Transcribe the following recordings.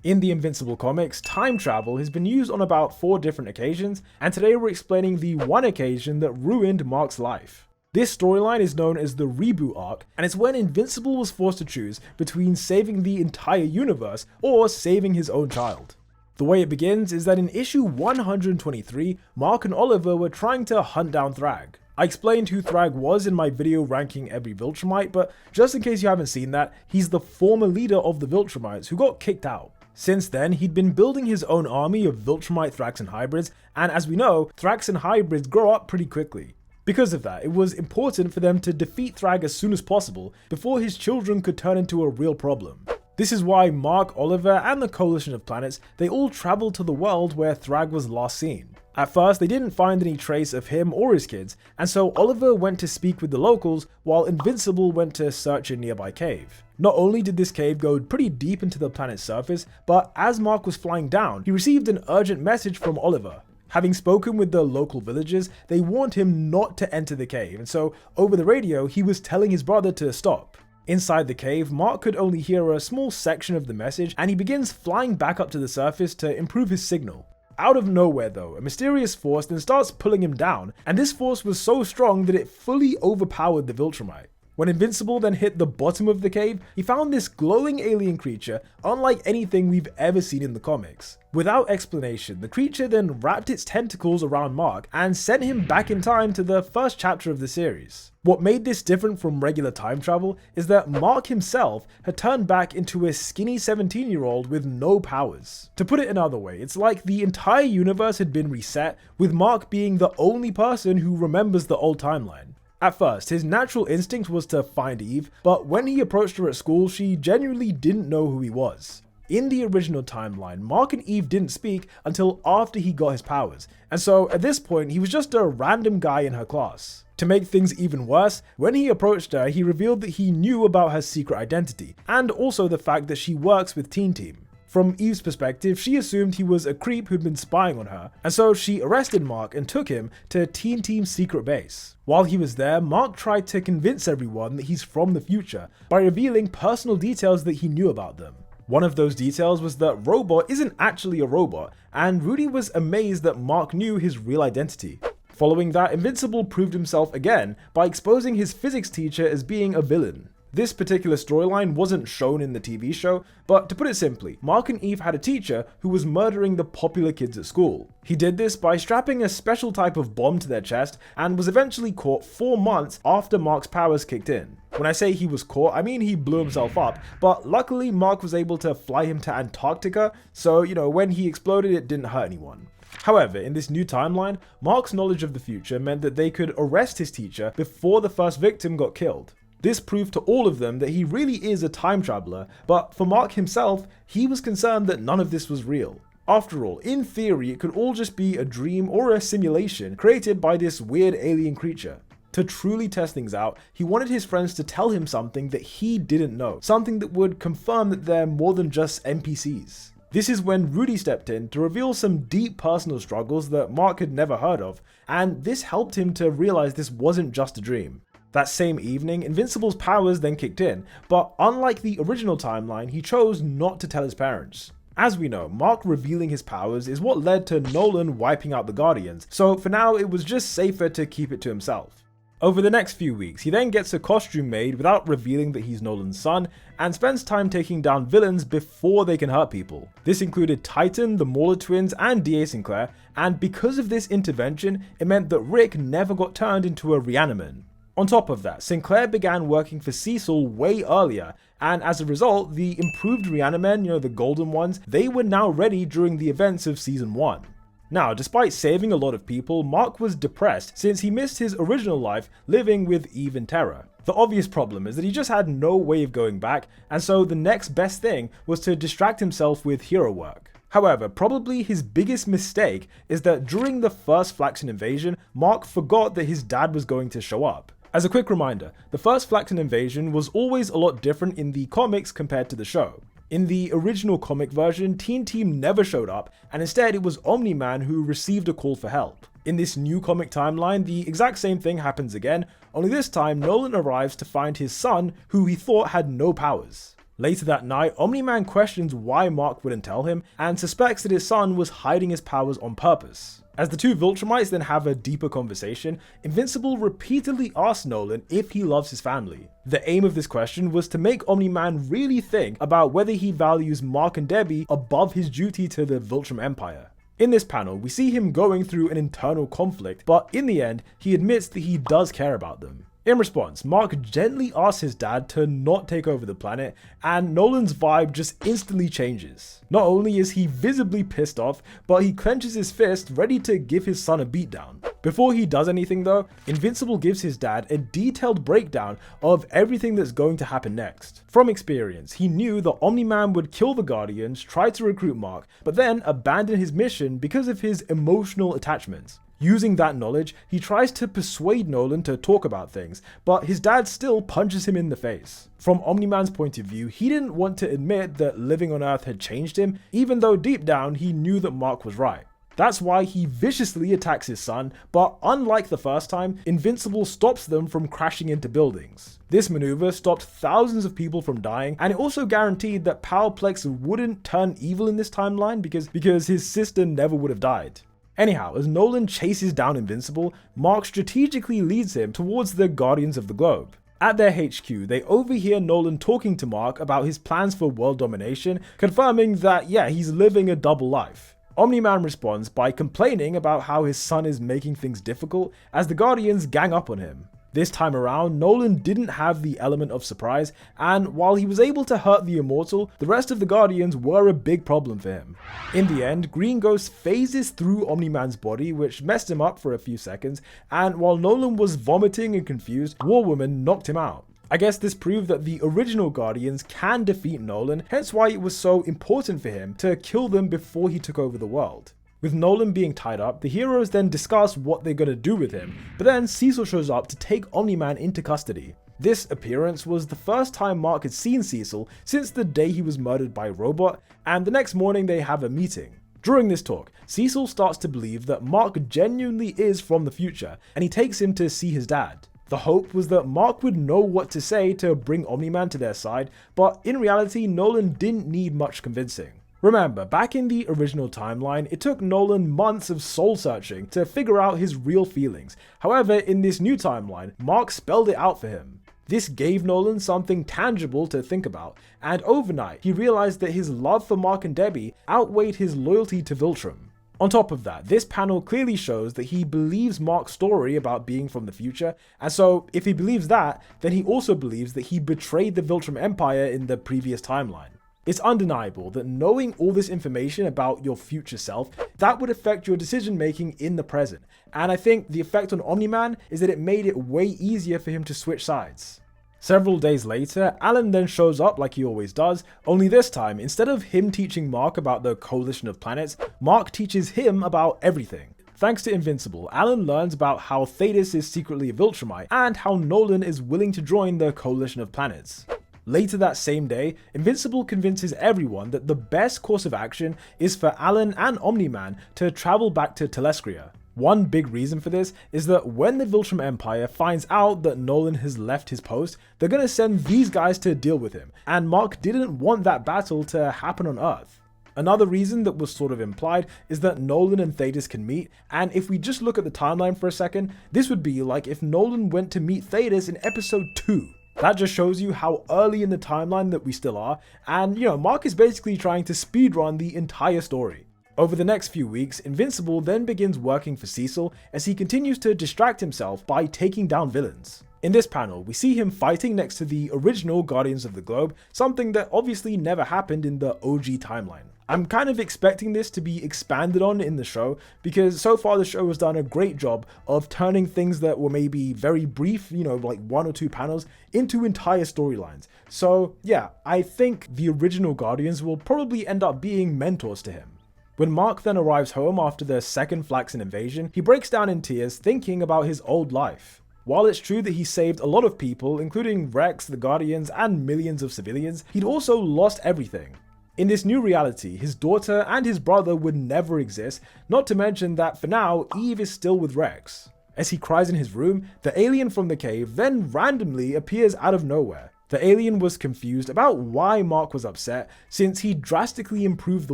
In the Invincible comics, time travel has been used on about 4 different occasions, and today we're explaining the one occasion that ruined Mark's life. This storyline is known as the Reboot Arc, and it's when Invincible was forced to choose between saving the entire universe or saving his own child. The way it begins is that in issue 123, Mark and Oliver were trying to hunt down Thragg. I explained who Thragg was in my video ranking every Viltrumite, but just in case you haven't seen that, he's the former leader of the Viltrumites who got kicked out. Since then, he'd been building his own army of Viltrumite-Thraxan hybrids, and as we know, Thraxan hybrids grow up pretty quickly. Because of that, it was important for them to defeat Thragg as soon as possible before his children could turn into a real problem. This is why Mark, Oliver, and the Coalition of Planets, they all traveled to the world where Thragg was last seen. At first, they didn't find any trace of him or his kids, and so Oliver went to speak with the locals, while Invincible went to search a nearby cave. Not only did this cave go pretty deep into the planet's surface, but as Mark was flying down, he received an urgent message from Oliver. Having spoken with the local villagers, they warned him not to enter the cave, and so over the radio, he was telling his brother to stop. Inside the cave, Mark could only hear a small section of the message, and he begins flying back up to the surface to improve his signal. Out of nowhere though, a mysterious force then starts pulling him down, and this force was so strong that it fully overpowered the Viltrumite. When Invincible then hit the bottom of the cave, he found this glowing alien creature unlike anything we've ever seen in the comics. Without explanation, the creature then wrapped its tentacles around Mark and sent him back in time to the first chapter of the series. What made this different from regular time travel is that Mark himself had turned back into a skinny 17-year-old with no powers. To put it another way, it's like the entire universe had been reset, with Mark being the only person who remembers the old timeline. At first, his natural instinct was to find Eve, but when he approached her at school, she genuinely didn't know who he was. In the original timeline, Mark and Eve didn't speak until after he got his powers, and so at this point he was just a random guy in her class. To make things even worse, when he approached her, he revealed that he knew about her secret identity, and also the fact that she works with Teen Team. From Eve's perspective, she assumed he was a creep who'd been spying on her, and so she arrested Mark and took him to Teen Team's secret base. While he was there, Mark tried to convince everyone that he's from the future by revealing personal details that he knew about them. One of those details was that Robot isn't actually a robot, and Rudy was amazed that Mark knew his real identity. Following that, Invincible proved himself again by exposing his physics teacher as being a villain. This particular storyline wasn't shown in the TV show, but to put it simply, Mark and Eve had a teacher who was murdering the popular kids at school. He did this by strapping a special type of bomb to their chest and was eventually caught 4 months after Mark's powers kicked in. When I say he was caught, I mean he blew himself up, but luckily Mark was able to fly him to Antarctica, so when he exploded it didn't hurt anyone. However, in this new timeline, Mark's knowledge of the future meant that they could arrest his teacher before the first victim got killed. This proved to all of them that he really is a time traveler, but for Mark himself, he was concerned that none of this was real. After all, in theory, it could all just be a dream or a simulation created by this weird alien creature. To truly test things out, he wanted his friends to tell him something that he didn't know, something that would confirm that they're more than just NPCs. This is when Rudy stepped in to reveal some deep personal struggles that Mark had never heard of, and this helped him to realize this wasn't just a dream. That same evening, Invincible's powers then kicked in, but unlike the original timeline, he chose not to tell his parents. As we know, Mark revealing his powers is what led to Nolan wiping out the Guardians, so for now it was just safer to keep it to himself. Over the next few weeks, he then gets a costume made without revealing that he's Nolan's son, and spends time taking down villains before they can hurt people. This included Titan, the Mauler twins, and D.A Sinclair, and because of this intervention, it meant that Rick never got turned into a Reanimen. On top of that, Sinclair began working for Ceecil way earlier, and as a result, the improved Reanimen, the golden ones, they were now ready during the events of Season 1. Now, despite saving a lot of people, Mark was depressed since he missed his original life living with Eve and Terra. The obvious problem is that he just had no way of going back, and so the next best thing was to distract himself with hero work. However, probably his biggest mistake is that during the first Flaxan invasion, Mark forgot that his dad was going to show up. As a quick reminder, the first Flaxan invasion was always a lot different in the comics compared to the show. In the original comic version, Teen Team never showed up, and instead it was Omni-Man who received a call for help. In this new comic timeline, the exact same thing happens again, only this time Nolan arrives to find his son, who he thought had no powers. Later that night, Omni-Man questions why Mark wouldn't tell him and suspects that his son was hiding his powers on purpose. As the two Viltrumites then have a deeper conversation, Invincible repeatedly asks Nolan if he loves his family. The aim of this question was to make Omni-Man really think about whether he values Mark and Debbie above his duty to the Viltrum Empire. In this panel, we see him going through an internal conflict, but in the end, he admits that he does care about them. In response, Mark gently asks his dad to not take over the planet, and Nolan's vibe just instantly changes. Not only is he visibly pissed off, but he clenches his fist ready to give his son a beatdown. Before he does anything though, Invincible gives his dad a detailed breakdown of everything that's going to happen next. From experience, he knew that Omni-Man would kill the Guardians, try to recruit Mark, but then abandon his mission because of his emotional attachments. Using that knowledge, he tries to persuade Nolan to talk about things, but his dad still punches him in the face. From Omni-Man's point of view, he didn't want to admit that living on Earth had changed him, even though deep down he knew that Mark was right. That's why he viciously attacks his son, but unlike the first time, Invincible stops them from crashing into buildings. This maneuver stopped thousands of people from dying, and it also guaranteed that Powerplex wouldn't turn evil in this timeline because his sister never would have died. Anyhow, as Nolan chases down Invincible, Mark strategically leads him towards the Guardians of the Globe. At their HQ, they overhear Nolan talking to Mark about his plans for world domination, confirming that yeah, he's living a double life. Omni-Man responds by complaining about how his son is making things difficult as the Guardians gang up on him. This time around, Nolan didn't have the element of surprise, and while he was able to hurt the Immortal, the rest of the Guardians were a big problem for him. In the end, Green Ghost phases through Omni-Man's body, which messed him up for a few seconds, and while Nolan was vomiting and confused, War Woman knocked him out. I guess this proved that the original Guardians can defeat Nolan, hence why it was so important for him to kill them before he took over the world. With Nolan being tied up, the heroes then discuss what they're gonna do with him, but then Ceecil shows up to take Omni-Man into custody. This appearance was the first time Mark had seen Ceecil since the day he was murdered by a robot, and the next morning they have a meeting. During this talk, Ceecil starts to believe that Mark genuinely is from the future, and he takes him to see his dad. The hope was that Mark would know what to say to bring Omni-Man to their side, but in reality, Nolan didn't need much convincing. Remember, back in the original timeline, it took Nolan months of soul-searching to figure out his real feelings. However, in this new timeline, Mark spelled it out for him. This gave Nolan something tangible to think about, and overnight, he realized that his love for Mark and Debbie outweighed his loyalty to Viltrum. On top of that, this panel clearly shows that he believes Mark's story about being from the future, and so if he believes that, then he also believes that he betrayed the Viltrum Empire in the previous timeline. It's undeniable that knowing all this information about your future self, that would affect your decision making in the present, and I think the effect on Omni-Man is that it made it way easier for him to switch sides. Several days later, Alan then shows up like he always does, only this time, instead of him teaching Mark about the coalition of planets, Mark teaches him about everything. Thanks to Invincible, Alan learns about how Thetis is secretly a Viltrumite, and how Nolan is willing to join the coalition of planets. Later that same day, Invincible convinces everyone that the best course of action is for Alan and Omni-Man to travel back to Telescria. One big reason for this is that when the Viltrum Empire finds out that Nolan has left his post, they're gonna send these guys to deal with him, and Mark didn't want that battle to happen on Earth. Another reason that was sort of implied is that Nolan and Thetis can meet, and if we just look at the timeline for a second, this would be like if Nolan went to meet Thetis in episode 2. That just shows you how early in the timeline that we still are, and Mark is basically trying to speedrun the entire story. Over the next few weeks, Invincible then begins working for Ceecil as he continues to distract himself by taking down villains. In this panel, we see him fighting next to the original Guardians of the Globe, something that obviously never happened in the OG timeline. I'm kind of expecting this to be expanded on in the show, because so far the show has done a great job of turning things that were maybe very brief, like 1 or 2 panels, into entire storylines. So yeah, I think the original Guardians will probably end up being mentors to him. When Mark then arrives home after the second Flaxan invasion, he breaks down in tears thinking about his old life. While it's true that he saved a lot of people, including Rex, the Guardians, and millions of civilians, he'd also lost everything. In this new reality, his daughter and his brother would never exist, not to mention that for now, Eve is still with Rex. As he cries in his room, the alien from the cave then randomly appears out of nowhere. The alien was confused about why Mark was upset, since he drastically improved the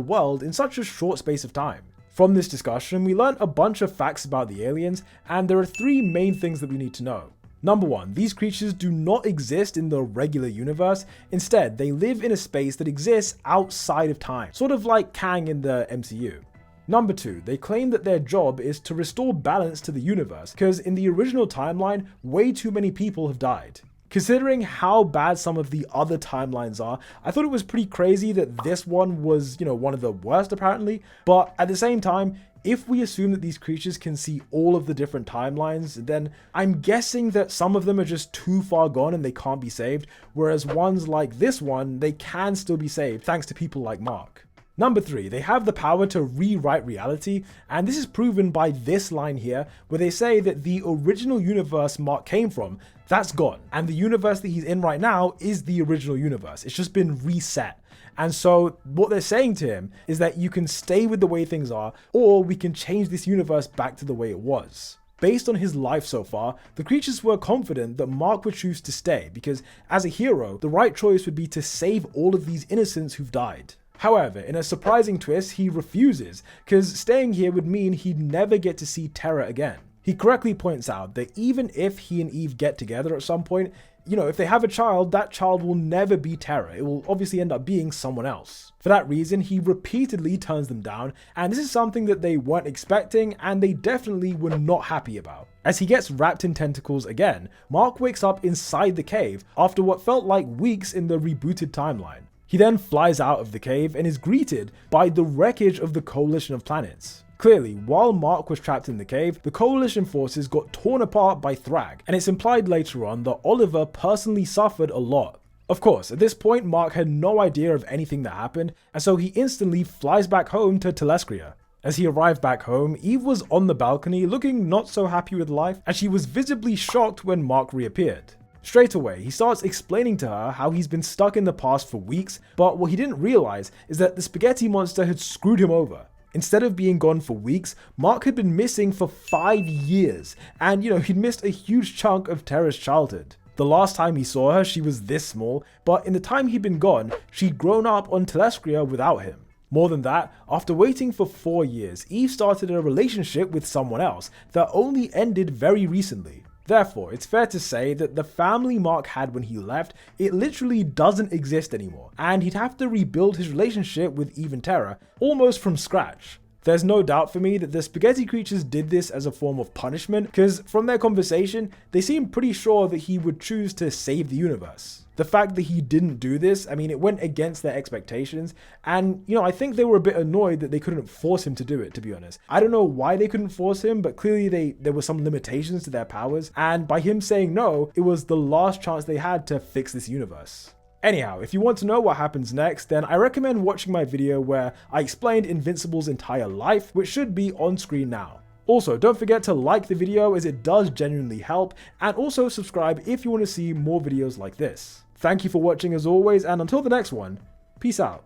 world in such a short space of time. From this discussion, we learned a bunch of facts about the aliens, and there are 3 main things that we need to know. Number 1, these creatures do not exist in the regular universe. Instead, they live in a space that exists outside of time, sort of like Kang in the MCU. Number 2, they claim that their job is to restore balance to the universe, because in the original timeline, way too many people have died. Considering how bad some of the other timelines are, I thought it was pretty crazy that this one was, one of the worst apparently, but at the same time, if we assume that these creatures can see all of the different timelines, then I'm guessing that some of them are just too far gone and they can't be saved, whereas ones like this one, they can still be saved thanks to people like Mark. Number 3, they have the power to rewrite reality, and this is proven by this line here, where they say that the original universe Mark came from, that's gone, and the universe that he's in right now is the original universe. It's just been reset. And so what they're saying to him is that you can stay with the way things are, or we can change this universe back to the way it was. Based on his life so far, the creatures were confident that Mark would choose to stay, because as a hero, the right choice would be to save all of these innocents who've died. However, in a surprising twist, he refuses, because staying here would mean he'd never get to see Terra again. He correctly points out that even if he and Eve get together at some point, if they have a child, that child will never be Terra. It will obviously end up being someone else. For that reason, he repeatedly turns them down, and this is something that they weren't expecting and they definitely were not happy about. As he gets wrapped in tentacles again, Mark wakes up inside the cave after what felt like weeks in the rebooted timeline. He then flies out of the cave and is greeted by the wreckage of the coalition of planets. Clearly, while Mark was trapped in the cave, the coalition forces got torn apart by Thragg, and it's implied later on that Oliver personally suffered a lot. Of course, at this point, Mark had no idea of anything that happened, and so he instantly flies back home to Telescria. As he arrived back home, Eve was on the balcony looking not so happy with life, and she was visibly shocked when Mark reappeared. Straight away, he starts explaining to her how he's been stuck in the past for weeks, but what he didn't realize is that the spaghetti monster had screwed him over. Instead of being gone for weeks, Mark had been missing for 5 years, and he'd missed a huge chunk of Terra's childhood. The last time he saw her, she was this small, but in the time he'd been gone, she'd grown up on Telescria without him. More than that, after waiting for 4 years, Eve started a relationship with someone else that only ended very recently. Therefore, it's fair to say that the family Mark had when he left, it literally doesn't exist anymore, and he'd have to rebuild his relationship with Eve and Terra almost from scratch. There's no doubt for me that the spaghetti creatures did this as a form of punishment, because from their conversation, they seemed pretty sure that he would choose to save the universe. The fact that he didn't do this, it went against their expectations, and I think they were a bit annoyed that they couldn't force him to do it, to be honest. I don't know why they couldn't force him, but clearly there were some limitations to their powers, and by him saying no, it was the last chance they had to fix this universe. Anyhow, if you want to know what happens next, then I recommend watching my video where I explained Invincible's entire life, which should be on screen now. Also, don't forget to like the video as it does genuinely help, and also subscribe if you want to see more videos like this. Thank you for watching as always, and until the next one, peace out.